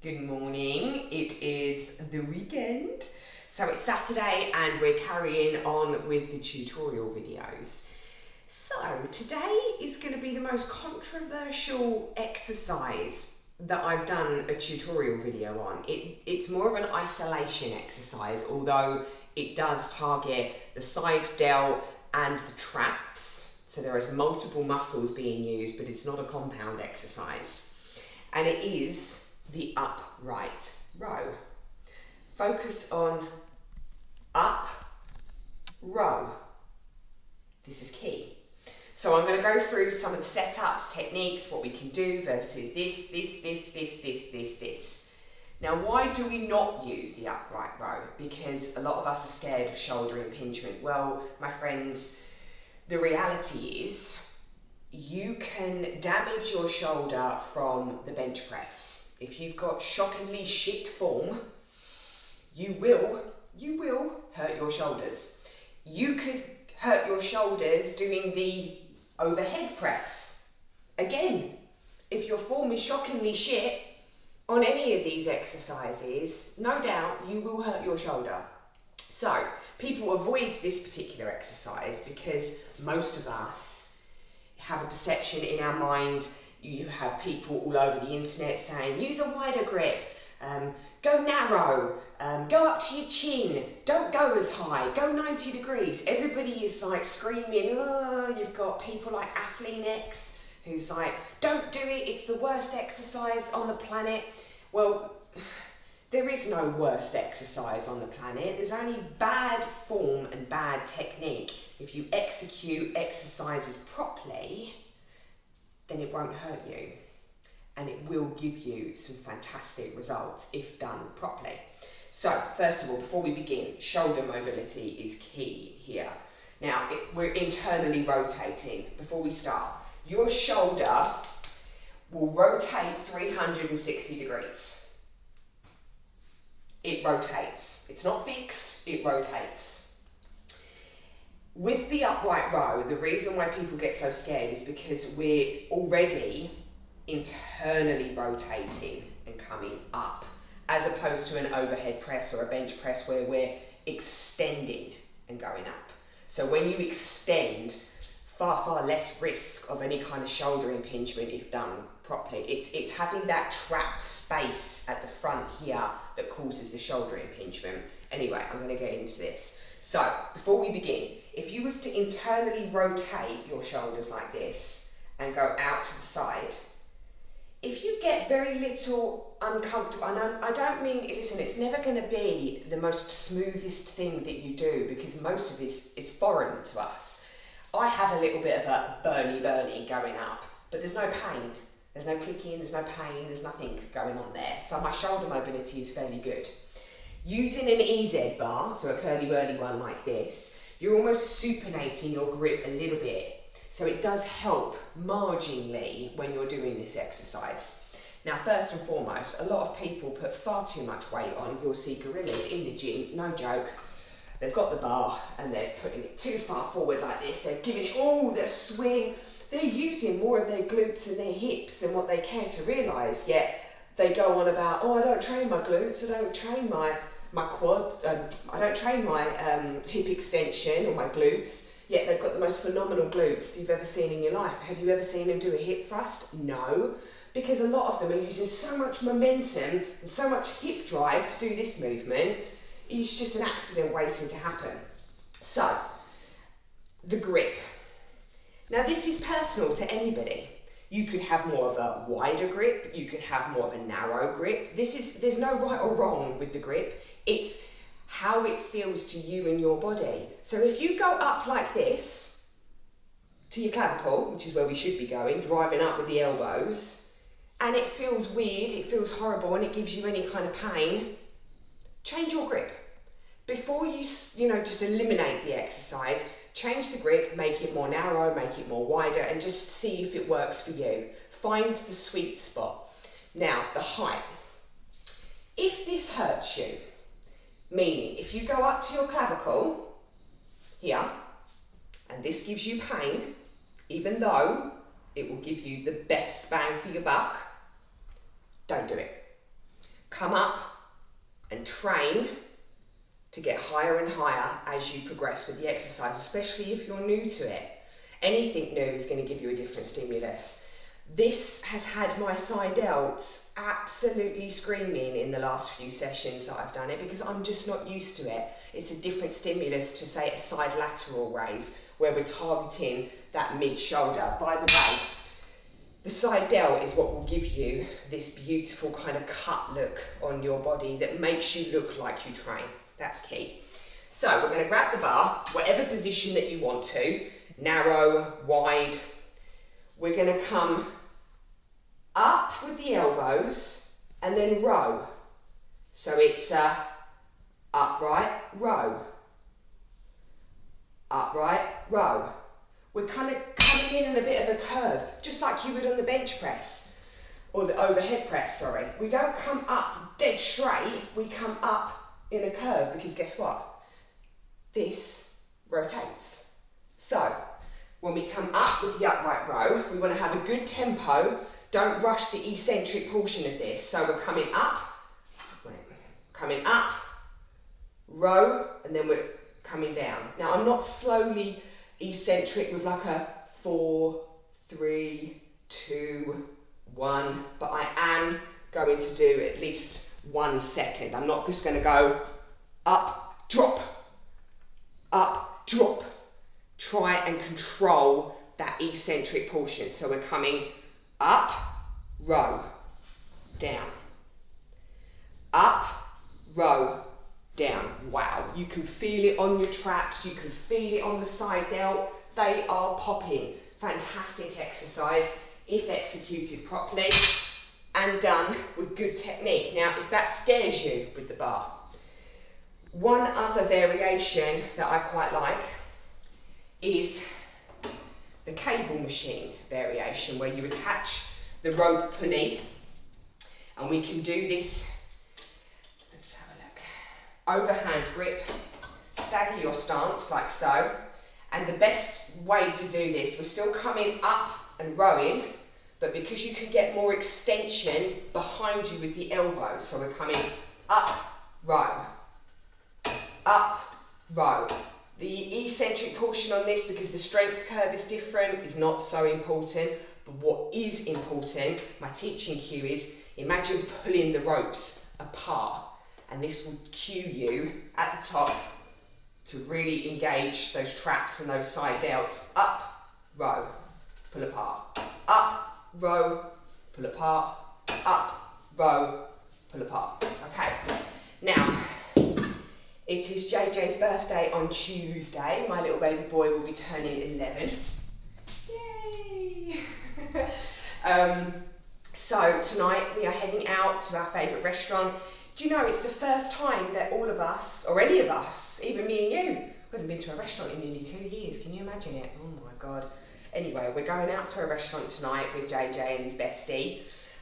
Good morning. It is the weekend. So it's Saturday and we're carrying on with the tutorial videos. So today is going to be the most controversial exercise that I've done a tutorial video on. It's more of an isolation exercise, although it does target the side delt and the traps. So there is multiple muscles being used, but it's not a compound exercise. And it is the upright row. Focus on up row. This is key. So I'm going to go through some of the setups, techniques, what we can do versus this. Now, why do we not use the upright row? Because a lot of us are scared of shoulder impingement. Well, my friends, the reality is you can damage your shoulder from the bench press. If you've got shockingly shit form, you will hurt your shoulders. You could hurt your shoulders doing the overhead press. Again, if your form is shockingly shit on any of these exercises, no doubt you will hurt your shoulder. So people avoid this particular exercise because most of us have a perception in our mind. You have people all over the internet saying, use a wider grip, go narrow, go up to your chin, don't go as high, go 90 degrees. Everybody is like screaming, oh, you've got people like Athlean-X who's like, don't do it, it's the worst exercise on the planet. Well, there is no worst exercise on the planet. There's only bad form and bad technique. If you execute exercises properly, then it won't hurt you, and it will give you some fantastic results if done properly. So first of all, before we begin, shoulder mobility is key here. Now, we're internally rotating. Before we start, your shoulder will rotate 360 degrees. It rotates. It's not fixed, it rotates. With the upright row, the reason why people get so scared is because we're already internally rotating and coming up, as opposed to an overhead press or a bench press where we're extending and going up. So when you extend, far less risk of any kind of shoulder impingement if done properly. It's having that trapped space at the front here that causes the shoulder impingement. Anyway, I'm going to get into this. So, before we begin, if you was to internally rotate your shoulders like this and go out to the side, if you get very little uncomfortable, and I don't mean, listen, it's never going to be the most smoothest thing that you do because most of this is foreign to us. I have a little bit of a burny going up, but there's no pain. There's no clicking, there's no pain, there's nothing going on there. So my shoulder mobility is fairly good. Using an EZ bar, so a curly-whirly one like this, you're almost supinating your grip a little bit. So it does help marginally when you're doing this exercise. Now, first and foremost, a lot of people put far too much weight on. You'll see gorillas in the gym, no joke. They've got the bar and they're putting it too far forward like this. They're giving it all the swing. They're using more of their glutes and their hips than what they care to realise. Yet they go on about, oh, I don't train my glutes, I don't train my quad, I don't train my hip extension or my glutes, yet they've got the most phenomenal glutes you've ever seen in your life. Have you ever seen them do a hip thrust? No, because a lot of them are using so much momentum and so much hip drive to do this movement, it's just an accident waiting to happen. So, the grip. Now this is personal to anybody. You could have more of a wider grip, you could have more of a narrow grip. There's no right or wrong with the grip. It's how it feels to you and your body. So if you go up like this to your clavicle, which is where we should be going, driving up with the elbows, and it feels weird, it feels horrible, and it gives you any kind of pain, change your grip. Before you just eliminate the exercise, change the grip, make it more narrow, make it more wider, and just see if it works for you. Find the sweet spot. Now, the height. If this hurts you, meaning if you go up to your clavicle, here, and this gives you pain, even though it will give you the best bang for your buck, don't do it. come up and train to get higher and higher as you progress with the exercise, especially if you're new to it. Anything new is going to give you a different stimulus. This has had my side delts absolutely screaming in the last few sessions that I've done it, because I'm just not used to it. It's a different stimulus to, say, a side lateral raise where we're targeting that mid-shoulder. By the way, the side delt is what will give you this beautiful kind of cut look on your body that makes you look like you train. That's key. So we're going to grab the bar, whatever position that you want to, narrow, wide. We're going to come up with the elbows and then row. So it's a upright, row. Upright, row. We're kind of coming in a bit of a curve, just like you would on the bench press, or the overhead press, sorry. We don't come up dead straight, we come up in a curve, because guess what? This rotates. So, when we come up with the upright row, we want to have a good tempo. Don't rush the eccentric portion of this. So we're coming up, row, and then we're coming down. Now I'm not slowly eccentric with like a 4, 3, 2, 1, but I am going to do at least 1 second. I'm not just going to go up, drop, up, drop. Try and control that eccentric portion. So we're coming up, row, down. Up, row, down. Wow, you can feel it on your traps, you can feel it on the side delt. They are popping. Fantastic exercise if executed properly and done with good technique. Now, if that scares you with the bar, one other variation that I quite like is the cable machine variation, where you attach the rope pulley, and we can do this, let's have a look, overhand grip, stagger your stance like so, and the best way to do this, we're still coming up and rowing, but because you can get more extension behind you with the elbows, so we're coming up, row, row. The eccentric portion on this, because the strength curve is different, is not so important. But what is important, my teaching cue is, imagine pulling the ropes apart. And this will cue you at the top to really engage those traps and those side delts. Up, row, pull apart. Up, row, pull apart. Up, row, pull apart. Okay, now, it is JJ's birthday on Tuesday. My little baby boy will be turning 11. Yay! So tonight we are heading out to our favourite restaurant. Do you know, it's the first time that all of us, or any of us, even me and you, we haven't been to a restaurant in nearly 2 years. Can you imagine it? Oh my God. Anyway, we're going out to a restaurant tonight with JJ and his bestie.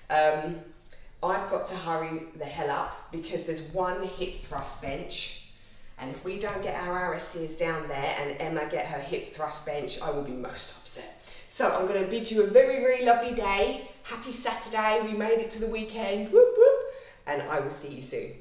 I've got to hurry the hell up because there's one hip thrust bench. And if we don't get our RSCs down there and Emma get her hip thrust bench, I will be most upset. So I'm going to bid you a very, very lovely day. Happy Saturday. We made it to the weekend. Whoop, whoop. And I will see you soon.